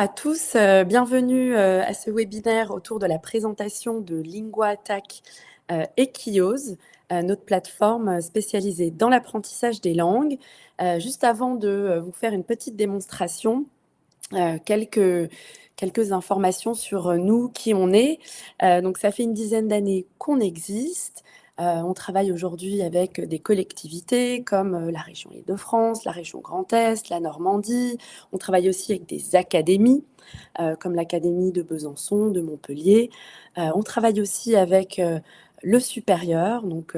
à tous, bienvenue à ce webinaire autour de la présentation de Lingua Attack et Kios, notre plateforme spécialisée dans l'apprentissage des langues. Juste avant de vous faire une petite démonstration, quelques informations sur nous, qui on est. Donc ça fait une dizaine d'années qu'on existe. On travaille aujourd'hui avec des collectivités comme la région Île-de-France, la région Grand Est, la Normandie. On travaille aussi avec des académies comme l'Académie de Besançon, de Montpellier. On travaille aussi avec le supérieur, donc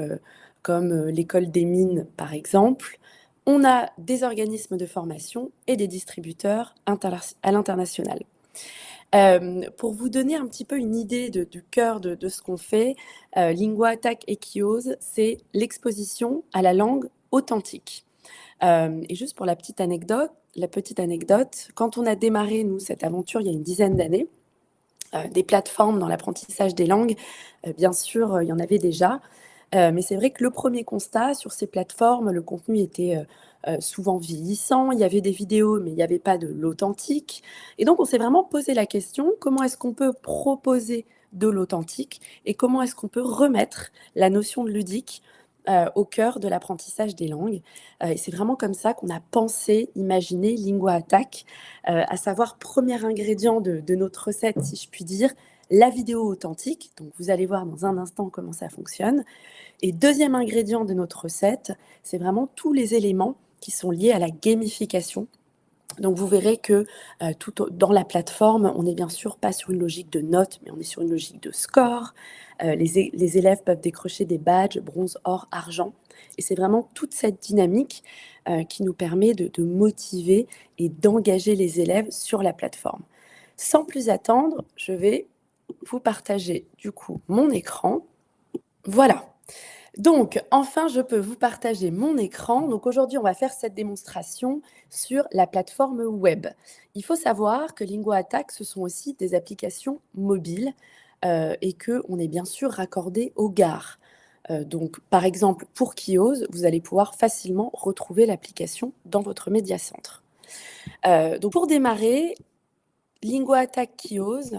comme l'école des mines par exemple. On a des organismes de formation et des distributeurs à l'international. Pour vous donner un petit peu une idée du cœur de ce qu'on fait, Lingua Attack et Kios, c'est l'exposition à la langue authentique. Et juste pour la petite anecdote, quand on a démarré, nous, cette aventure il y a une dizaine d'années, des plateformes dans l'apprentissage des langues, bien sûr, il y en avait déjà. Mais c'est vrai que le premier constat sur ces plateformes, le contenu était souvent vieillissant. Il y avait des vidéos, mais il n'y avait pas de l'authentique. Et donc, on s'est vraiment posé la question, comment est-ce qu'on peut proposer de l'authentique et comment est-ce qu'on peut remettre la notion de ludique au cœur de l'apprentissage des langues. Et c'est vraiment comme ça qu'on a pensé, imaginé Lingua Attack, à savoir premier ingrédient de notre recette, si je puis dire, la vidéo authentique. Donc, vous allez voir dans un instant comment ça fonctionne. Et deuxième ingrédient de notre recette, c'est vraiment tous les éléments qui sont liés à la gamification. Donc vous verrez que dans la plateforme, on n'est bien sûr pas sur une logique de notes, mais on est sur une logique de score. Les élèves peuvent décrocher des badges bronze, or, argent. Et c'est vraiment toute cette dynamique qui nous permet de motiver et d'engager les élèves sur la plateforme. Sans plus attendre, je vais vous partager du coup mon écran. Voilà. Donc, enfin, je peux vous partager mon écran. Donc, aujourd'hui, on va faire cette démonstration sur la plateforme web. Il faut savoir que Lingua Attack, ce sont aussi des applications mobiles et qu'on est bien sûr raccordé aux gares. Donc, par exemple, pour Kios, vous allez pouvoir facilement retrouver l'application dans votre médiacentre. Donc, pour démarrer, Lingua Attack Kios,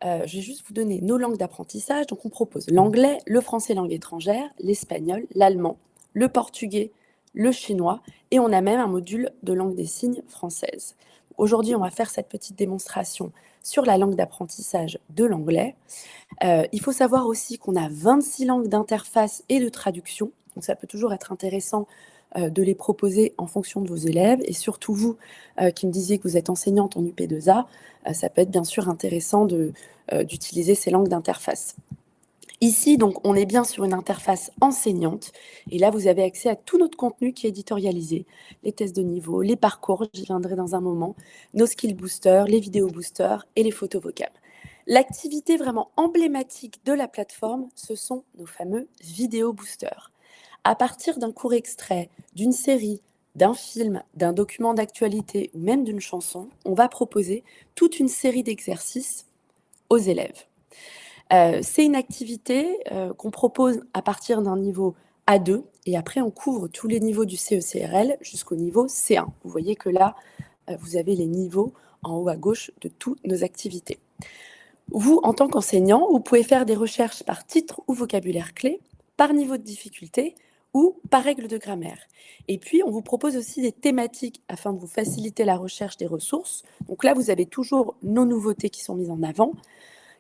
je vais juste vous donner nos langues d'apprentissage. Donc, on propose l'anglais, le français langue étrangère, l'espagnol, l'allemand, le portugais, le chinois, et on a même un module de langue des signes française. Aujourd'hui, on va faire cette petite démonstration sur la langue d'apprentissage de l'anglais. Il faut savoir aussi qu'on a 26 langues d'interface et de traduction. Donc, ça peut toujours être intéressant de les proposer en fonction de vos élèves. Et surtout vous qui me disiez que vous êtes enseignante en UP2A, ça peut être bien sûr intéressant d'utiliser ces langues d'interface. Ici, donc, on est bien sur une interface enseignante. Et là, vous avez accès à tout notre contenu qui est éditorialisé. Les tests de niveau, les parcours, j'y viendrai dans un moment, nos skill boosters, les vidéos boosters et les photos vocab. L'activité vraiment emblématique de la plateforme, ce sont nos fameux vidéos boosters. À partir d'un court extrait, d'une série, d'un film, d'un document d'actualité ou même d'une chanson, on va proposer toute une série d'exercices aux élèves. C'est une activité qu'on propose à partir d'un niveau A2 et après on couvre tous les niveaux du CE-CRL jusqu'au niveau C1. Vous voyez que là, vous avez les niveaux en haut à gauche de toutes nos activités. Vous, en tant qu'enseignant, vous pouvez faire des recherches par titre ou vocabulaire clé, par niveau de difficulté ou par règle de grammaire. Et puis, on vous propose aussi des thématiques afin de vous faciliter la recherche des ressources. Donc là, vous avez toujours nos nouveautés qui sont mises en avant.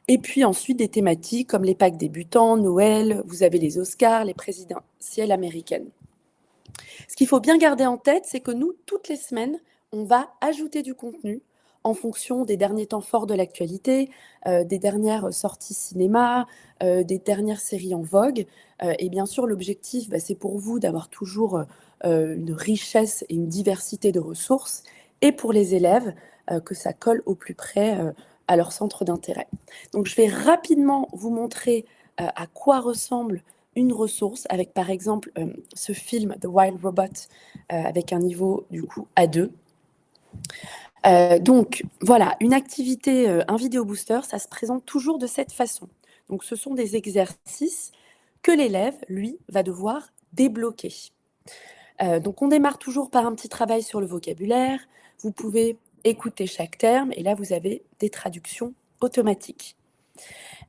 Et puis ensuite, des thématiques comme les Pâques débutants, Noël, vous avez les Oscars, les présidentielles américaines. Ce qu'il faut bien garder en tête, c'est que nous, toutes les semaines, on va ajouter du contenu en fonction des derniers temps forts de l'actualité, des dernières sorties cinéma, des dernières séries en vogue. Et bien sûr, l'objectif, c'est pour vous d'avoir toujours une richesse et une diversité de ressources, et pour les élèves, que ça colle au plus près à leur centre d'intérêt. Donc, je vais rapidement vous montrer à quoi ressemble une ressource avec, par exemple, ce film The Wild Robot avec un niveau, du coup, A2. Donc, voilà, une activité, un vidéo booster, ça se présente toujours de cette façon. Donc, ce sont des exercices que l'élève, lui, va devoir débloquer. Donc, on démarre toujours par un petit travail sur le vocabulaire. Vous pouvez écoutez chaque terme et là, vous avez des traductions automatiques.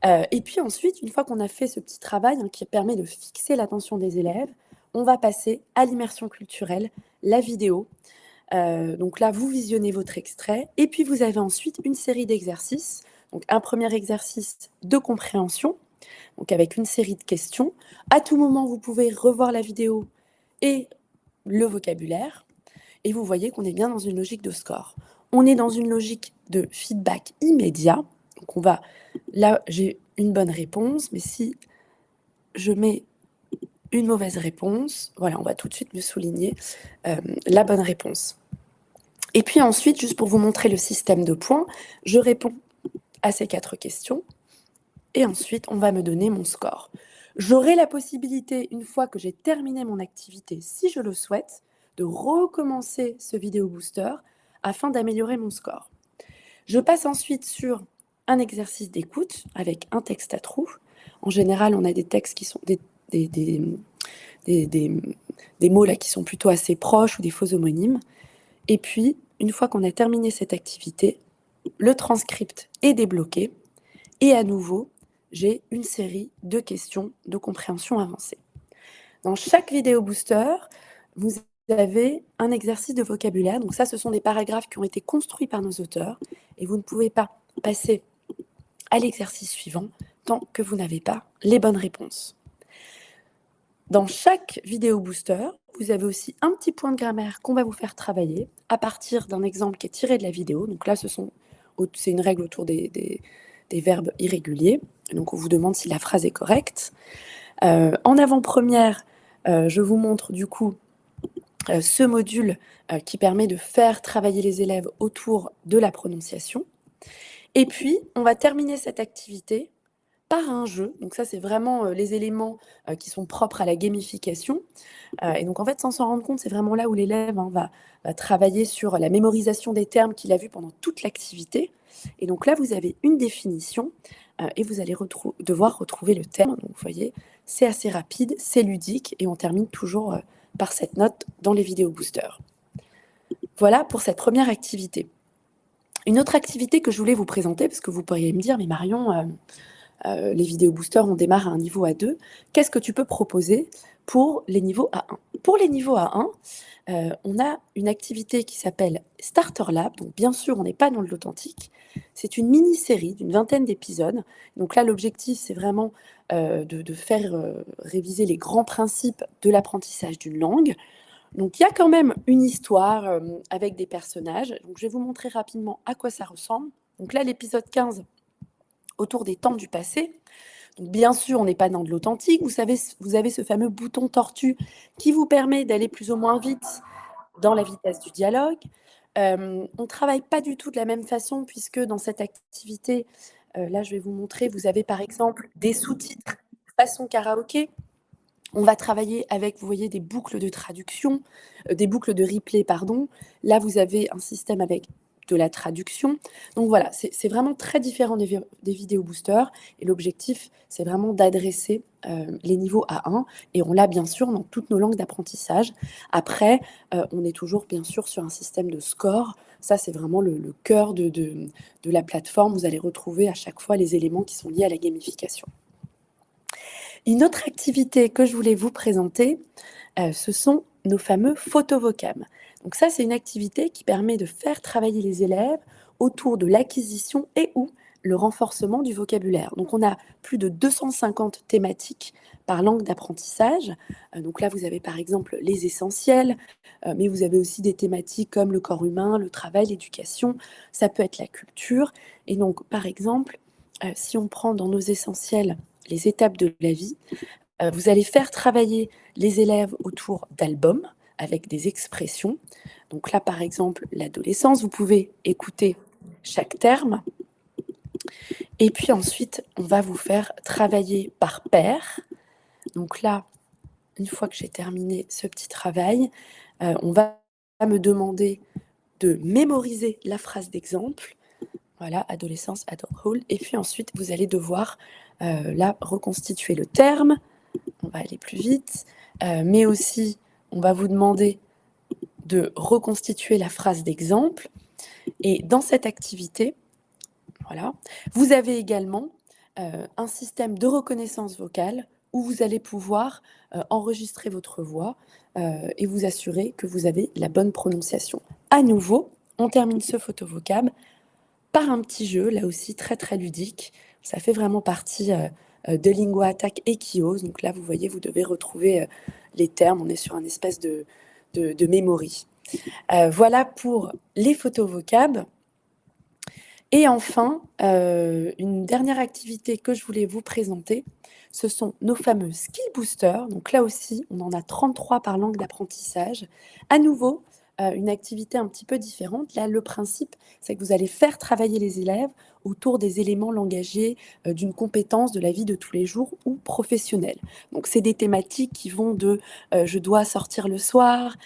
Et puis ensuite, une fois qu'on a fait ce petit travail, hein, qui permet de fixer l'attention des élèves, on va passer à l'immersion culturelle, la vidéo. Donc là, vous visionnez votre extrait et puis vous avez ensuite une série d'exercices. Donc un premier exercice de compréhension, donc avec une série de questions. À tout moment, vous pouvez revoir la vidéo et le vocabulaire et vous voyez qu'on est bien dans une logique de score. On est dans une logique de feedback immédiat. Donc on va, là, j'ai une bonne réponse, mais si je mets une mauvaise réponse, voilà, on va tout de suite me souligner la bonne réponse. Et puis ensuite, juste pour vous montrer le système de points, je réponds à ces 4 questions et ensuite, on va me donner mon score. J'aurai la possibilité, une fois que j'ai terminé mon activité, si je le souhaite, de recommencer ce vidéo booster afin d'améliorer mon score. Je passe ensuite sur un exercice d'écoute avec un texte à trous. En général, on a des textes qui sont des mots là qui sont plutôt assez proches ou des faux homonymes. Et puis, une fois qu'on a terminé cette activité, le transcript est débloqué et à nouveau, j'ai une série de questions de compréhension avancée. Dans chaque vidéo booster, vous avez un exercice de vocabulaire. Donc ça, ce sont des paragraphes qui ont été construits par nos auteurs et vous ne pouvez pas passer à l'exercice suivant tant que vous n'avez pas les bonnes réponses. Dans chaque vidéo booster, vous avez aussi un petit point de grammaire qu'on va vous faire travailler à partir d'un exemple qui est tiré de la vidéo. Donc là, c'est une règle autour des verbes irréguliers. Donc on vous demande si la phrase est correcte. En avant-première, je vous montre du coup ce module qui permet de faire travailler les élèves autour de la prononciation. Et puis, on va terminer cette activité par un jeu. Donc ça, c'est vraiment les éléments qui sont propres à la gamification. Et donc, en fait, sans s'en rendre compte, c'est vraiment là où l'élève va travailler sur la mémorisation des termes qu'il a vus pendant toute l'activité. Et donc là, vous avez une définition et vous allez devoir retrouver le terme. Donc, vous voyez, c'est assez rapide, c'est ludique et on termine toujours par cette note dans les vidéos boosters. Voilà pour cette première activité. Une autre activité que je voulais vous présenter, parce que vous pourriez me dire, mais Marion, les vidéos boosters, on démarre à un niveau A2. Qu'est-ce que tu peux proposer pour les niveaux A1? Pour les niveaux A1, on a une activité qui s'appelle Starter Lab. Donc, bien sûr, on n'est pas dans de l'authentique. C'est une mini-série d'une 20aine d'épisodes. Donc là, l'objectif, c'est vraiment de faire réviser les grands principes de l'apprentissage d'une langue. Donc, il y a quand même une histoire avec des personnages. Donc, je vais vous montrer rapidement à quoi ça ressemble. Donc là, l'épisode 15, autour des temps du passé. Donc, bien sûr, on n'est pas dans de l'authentique. Vous avez ce fameux bouton tortue qui vous permet d'aller plus ou moins vite dans la vitesse du dialogue. On ne travaille pas du tout de la même façon puisque dans cette activité, là, je vais vous montrer, vous avez par exemple des sous-titres façon karaoké. On va travailler avec, vous voyez, des boucles de traduction, des boucles de replay, pardon. Là, vous avez un système avec de la traduction. Donc voilà, c'est vraiment très différent des vidéos boosters. Et l'objectif, c'est vraiment d'adresser les niveaux A1. Et on l'a bien sûr dans toutes nos langues d'apprentissage. Après, on est toujours bien sûr sur un système de score. Ça, c'est vraiment le cœur de la plateforme. Vous allez retrouver à chaque fois les éléments qui sont liés à la gamification. Une autre activité que je voulais vous présenter, ce sont nos fameux photovocab. Donc ça, c'est une activité qui permet de faire travailler les élèves autour de l'acquisition et ou le renforcement du vocabulaire. Donc on a plus de 250 thématiques par langue d'apprentissage. Donc là, vous avez par exemple les essentiels, mais vous avez aussi des thématiques comme le corps humain, le travail, l'éducation. Ça peut être la culture. Et donc, par exemple, si on prend dans nos essentiels les étapes de la vie, vous allez faire travailler les élèves autour d'albums avec des expressions. Donc là, par exemple, l'adolescence, vous pouvez écouter chaque terme. Et puis ensuite, on va vous faire travailler par paire. Donc là, une fois que j'ai terminé ce petit travail, on va me demander de mémoriser la phrase d'exemple. Voilà, adolescence, adulthood. Et puis ensuite, vous allez devoir là reconstituer le terme. On va aller plus vite. Mais aussi, on va vous demander de reconstituer la phrase d'exemple. Et dans cette activité, voilà, vous avez également un système de reconnaissance vocale où vous allez pouvoir enregistrer votre voix et vous assurer que vous avez la bonne prononciation. À nouveau, on termine ce photovocab par un petit jeu, là aussi très très ludique. Ça fait vraiment partie de Lingua Attack et Kios. Donc là, vous voyez, vous devez retrouver les termes. On est sur un espèce de memory. Voilà pour les photovocab. Et enfin, une dernière activité que je voulais vous présenter, ce sont nos fameux Skill Boosters. Donc là aussi, on en a 33 par langue d'apprentissage. À nouveau, une activité un petit peu différente. Là, le principe, c'est que vous allez faire travailler les élèves autour des éléments langagiers d'une compétence de la vie de tous les jours ou professionnelle. Donc, c'est des thématiques qui vont de je dois sortir le soir,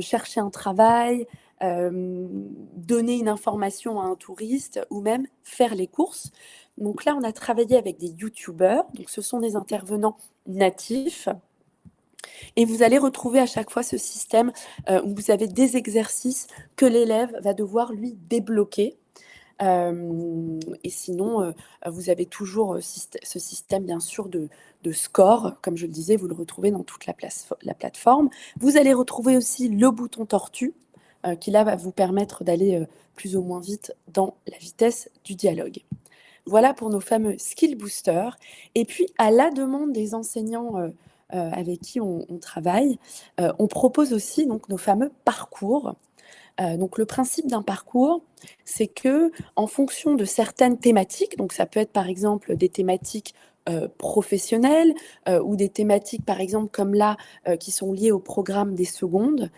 chercher un travail, donner une information à un touriste ou même faire les courses. Donc là, on a travaillé avec des youtubeurs, donc ce sont des intervenants natifs. Et vous allez retrouver à chaque fois ce système où vous avez des exercices que l'élève va devoir lui débloquer. Et sinon, vous avez toujours ce système, bien sûr, de score. Comme je le disais, vous le retrouvez dans toute la plateforme. Vous allez retrouver aussi le bouton tortue, qui là va vous permettre d'aller plus ou moins vite dans la vitesse du dialogue. Voilà pour nos fameux skill boosters. Et puis, à la demande des enseignants avec qui on travaille, on propose aussi donc, nos fameux parcours. Donc le principe d'un parcours, c'est que en fonction de certaines thématiques, donc ça peut être par exemple des thématiques professionnelles ou des thématiques par exemple comme là qui sont liées au programme des secondes,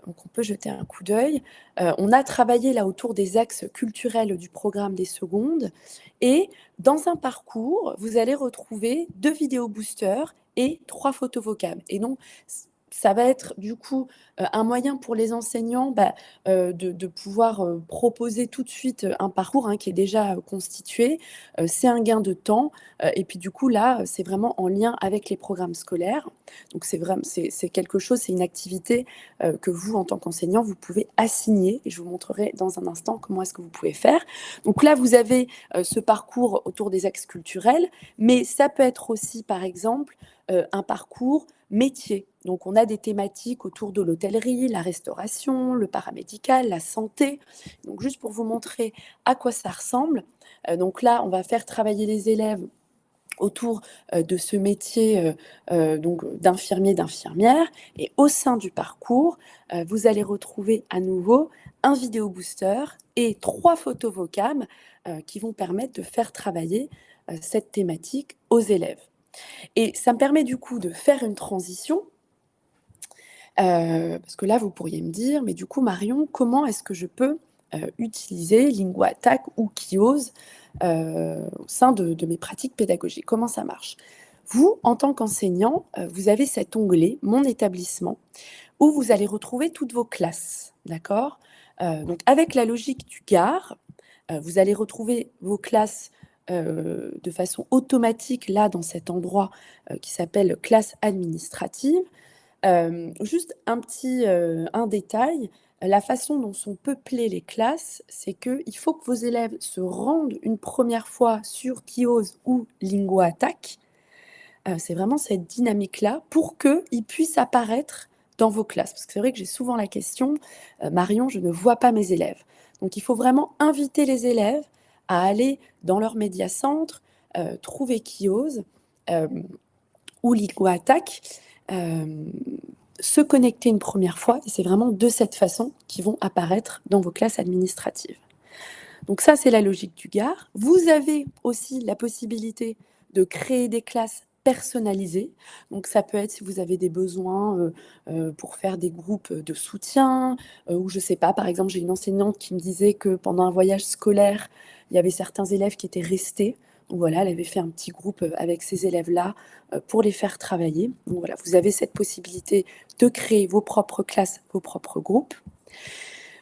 donc on peut jeter un coup d'œil. On a travaillé là autour des axes culturels du programme des secondes et dans un parcours, vous allez retrouver 2 vidéos boosters et 3 photos vocables. Et donc, ça va être du coup un moyen pour les enseignants de pouvoir proposer tout de suite un parcours qui est déjà constitué. C'est un gain de temps. Et puis du coup, là, c'est vraiment en lien avec les programmes scolaires. Donc c'est quelque chose, c'est une activité que vous, en tant qu'enseignant, vous pouvez assigner. Et je vous montrerai dans un instant comment est-ce que vous pouvez faire. Donc là, vous avez ce parcours autour des axes culturels, mais ça peut être aussi, par exemple, un parcours métier. Donc, on a des thématiques autour de l'hôtellerie, la restauration, le paramédical, la santé. Donc, juste pour vous montrer à quoi ça ressemble. Donc là, on va faire travailler les élèves autour de ce métier donc d'infirmier, d'infirmière. Et au sein du parcours, vous allez retrouver à nouveau un vidéo booster et 3 photos vocab qui vont permettre de faire travailler cette thématique aux élèves. Et ça me permet du coup de faire une transition, parce que là, vous pourriez me dire, mais du coup, Marion, comment est-ce que je peux utiliser Lingua Attack ou Kios au sein de mes pratiques pédagogiques? Comment ça marche? Vous, en tant qu'enseignant, vous avez cet onglet Mon établissement où vous allez retrouver toutes vos classes, d'accord? Donc avec la logique du GAR, vous allez retrouver vos classes de façon automatique là dans cet endroit qui s'appelle classe administrative. Juste un détail, la façon dont sont peuplées les classes, c'est qu'il faut que vos élèves se rendent une première fois sur Kios ou Lingua Attack. C'est vraiment cette dynamique-là pour qu'ils puissent apparaître dans vos classes. Parce que c'est vrai que j'ai souvent la question, Marion, je ne vois pas mes élèves. Donc il faut vraiment inviter les élèves à aller dans leur médiacentre, trouver Kios ou Lingua Attack, se connecter une première fois, et c'est vraiment de cette façon qu'ils vont apparaître dans vos classes administratives. Donc ça, c'est la logique du GAR. Vous avez aussi la possibilité de créer des classes personnalisées. Donc ça peut être si vous avez des besoins pour faire des groupes de soutien, ou je sais pas, par exemple, j'ai une enseignante qui me disait que pendant un voyage scolaire, il y avait certains élèves qui étaient restés. Donc voilà, elle avait fait un petit groupe avec ces élèves-là pour les faire travailler. Donc voilà, vous avez cette possibilité de créer vos propres classes, vos propres groupes.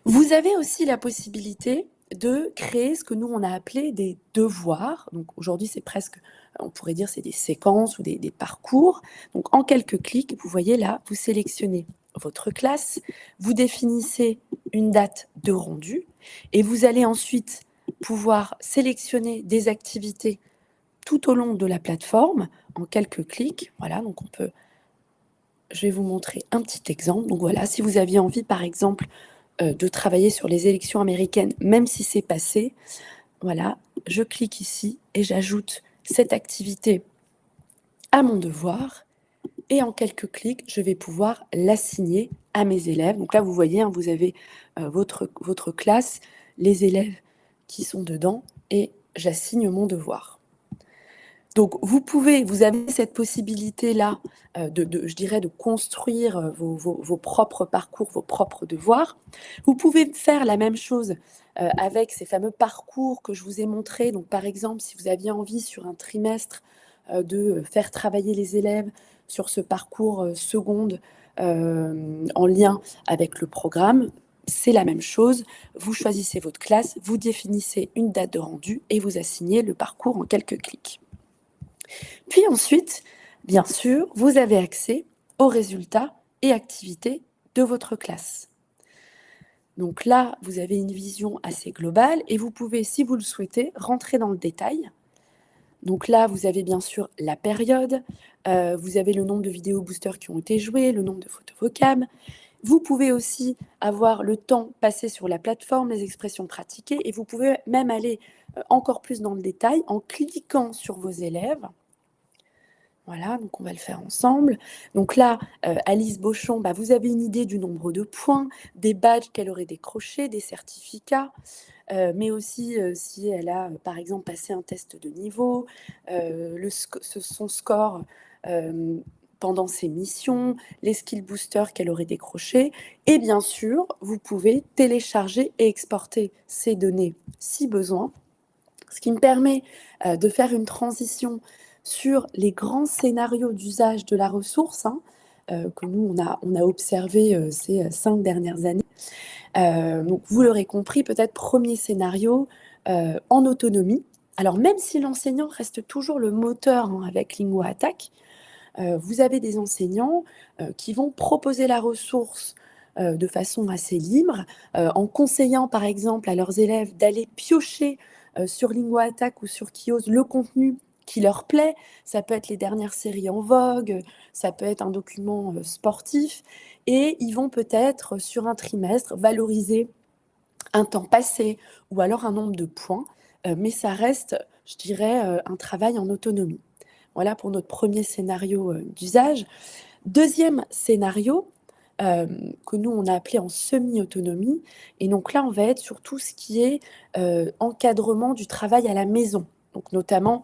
Vous avez aussi la possibilité de créer ce que nous, on a appelé des devoirs. Donc aujourd'hui, c'est presque, on pourrait dire, c'est des séquences ou des parcours. Donc en quelques clics, vous voyez là, vous sélectionnez votre classe, vous définissez une date de rendu et vous allez ensuite pouvoir sélectionner des activités tout au long de la plateforme en quelques clics. Voilà, donc je vais vous montrer un petit exemple. Donc voilà, si vous aviez envie, par exemple, de travailler sur les élections américaines, même si c'est passé, voilà, je clique ici et j'ajoute cette activité à mon devoir. Et en quelques clics, je vais pouvoir l'assigner à mes élèves. Donc là, vous voyez, hein, vous avez votre classe, les élèves qui sont dedans, et j'assigne mon devoir. Donc vous avez cette possibilité-là je dirais, de construire vos propres parcours, vos propres devoirs. Vous pouvez faire la même chose avec ces fameux parcours que je vous ai montrés. Donc par exemple, si vous aviez envie sur un trimestre de faire travailler les élèves sur ce parcours seconde en lien avec le programme, c'est la même chose. Vous choisissez votre classe, vous définissez une date de rendu et vous assignez le parcours en quelques clics. Puis ensuite, bien sûr, vous avez accès aux résultats et activités de votre classe. Donc là, vous avez une vision assez globale et vous pouvez, si vous le souhaitez, rentrer dans le détail. Donc là, vous avez bien sûr la période, vous avez le nombre de vidéos boosters qui ont été jouées, le nombre de photos vocab. Vous pouvez aussi avoir le temps passé sur la plateforme, les expressions pratiquées, et vous pouvez même aller encore plus dans le détail en cliquant sur vos élèves. Voilà, donc on va le faire ensemble. Donc là, Alice Beauchamp, vous avez une idée du nombre de points, des badges qu'elle aurait décrochés, des certificats, mais aussi si elle a, par exemple, passé un test de niveau, son score pendant ses missions, les skill boosters qu'elle aurait décrochés. Et bien sûr, vous pouvez télécharger et exporter ces données si besoin, ce qui me permet de faire une transition sur les grands scénarios d'usage de la ressource que nous, on a observé ces 5 dernières années. Donc, vous l'aurez compris, peut-être premier scénario en autonomie. Alors, même si l'enseignant reste toujours le moteur avec Lingua Attack, vous avez des enseignants qui vont proposer la ressource de façon assez libre, en conseillant par exemple à leurs élèves d'aller piocher sur Lingua Attack ou sur Kiosk le contenu qui leur plaît. Ça peut être les dernières séries en vogue, ça peut être un document sportif, et ils vont peut-être sur un trimestre valoriser un temps passé ou alors un nombre de points, mais ça reste, je dirais, un travail en autonomie. Voilà pour notre premier scénario d'usage. Deuxième scénario, que nous, on a appelé en semi-autonomie. Et donc là, on va être sur tout ce qui est encadrement du travail à la maison. Donc notamment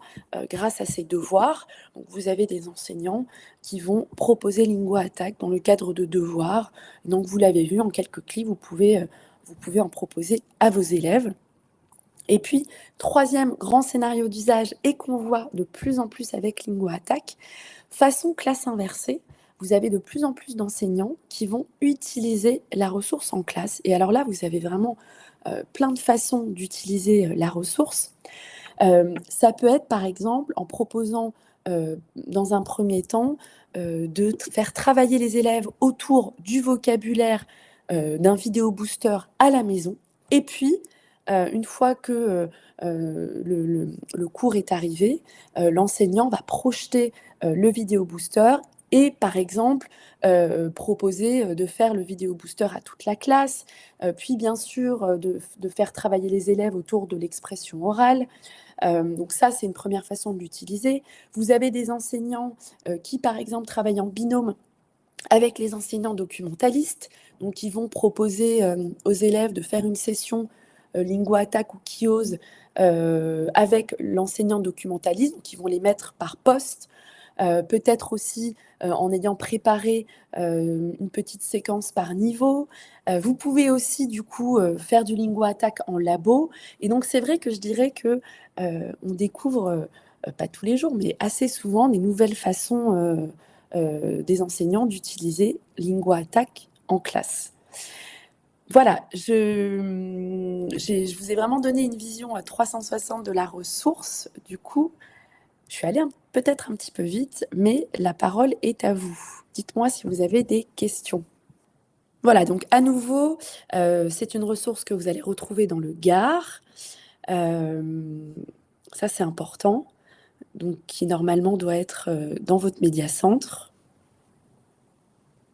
grâce à ces devoirs. Donc vous avez des enseignants qui vont proposer Lingua Attack dans le cadre de devoirs. Donc vous l'avez vu, en quelques clics, vous pouvez en proposer à vos élèves. Et puis, troisième grand scénario d'usage et qu'on voit de plus en plus avec Lingua Attack, façon classe inversée, vous avez de plus en plus d'enseignants qui vont utiliser la ressource en classe. Et alors là, vous avez vraiment plein de façons d'utiliser la ressource. Ça peut être, par exemple, en proposant, dans un premier temps, de faire travailler les élèves autour du vocabulaire d'un vidéo booster à la maison. Et puis, une fois que le cours est arrivé, l'enseignant va projeter le vidéo booster et, par exemple, proposer de faire le vidéo booster à toute la classe, puis bien sûr de faire travailler les élèves autour de l'expression orale. Donc ça, c'est une première façon de l'utiliser. Vous avez des enseignants qui, par exemple, travaillent en binôme avec les enseignants documentalistes. Donc, ils vont proposer aux élèves de faire une session Lingua Attack ou Kiosk avec l'enseignant documentaliste. Donc, ils vont les mettre par poste. Peut-être aussi en ayant préparé une petite séquence par niveau. Vous pouvez aussi du coup faire du Lingua Attack en labo. Et donc c'est vrai que je dirais que on découvre, pas tous les jours, mais assez souvent des nouvelles façons des enseignants d'utiliser Lingua Attack en classe. Voilà, je vous ai vraiment donné une vision à 360 de la ressource. Du coup, je suis allée peut-être un petit peu vite, mais la parole est à vous. Dites-moi si vous avez des questions. Voilà, donc à nouveau, c'est une ressource que vous allez retrouver dans le Gard. Hem, Ça, c'est important, donc qui normalement doit être, dans votre médiacentre.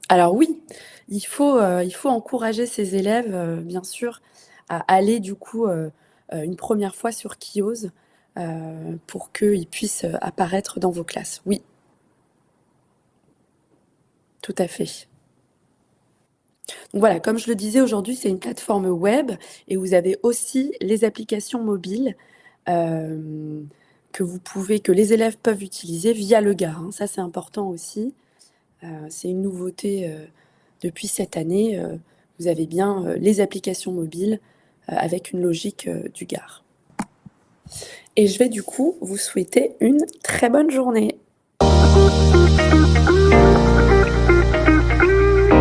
Alors oui, il faut encourager ses élèves, bien sûr, à aller du coup, une première fois sur Kiosk, pour qu'ils puissent, apparaître dans vos classes. Oui, tout à fait. Donc voilà, comme je le disais, aujourd'hui, c'est une plateforme web et vous avez aussi les applications mobiles, hem, que les élèves peuvent utiliser via le Gard, hein. Ça, c'est important aussi. C'est une nouveauté, depuis cette année, vous avez bien, les applications mobiles, avec une logique, du Gard. Et je vais du coup vous souhaiter une très bonne journée.